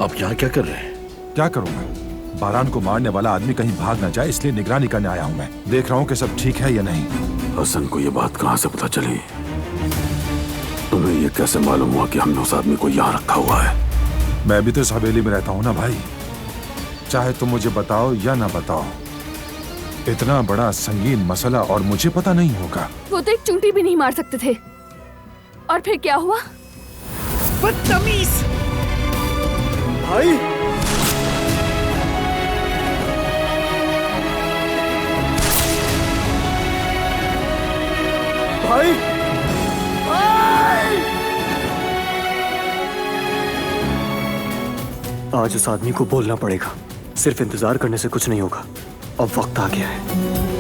आप यहाँ क्या कर रहे हैं? क्या करूंगा? बारान को मारने वाला आदमी कहीं भाग न जाए, इसलिए निगरानी करने आया हूँ मैं। देख रहा हूँ कि सब ठीक है या नहीं। हसन को ये बात कहाँ से पता चली? तुम्हें ये कैसे मालूम हुआ कि हमने उस आदमी को यहाँ रखा हुआ है? मैं भी तो इस हवेली में रहता हूँ ना भाई। चाहे तुम मुझे बताओ या ना बताओ, इतना बड़ा संगीन मसला और मुझे पता नहीं होगा। वो तो एक चूंटी भी नहीं मार सकते थे। और फिर क्या हुआ? बदतमीज! भाई! भाई! आज उस आदमी को बोलना पड़ेगा। सिर्फ इंतजार करने से कुछ नहीं होगा। अब वक्त आ गया है।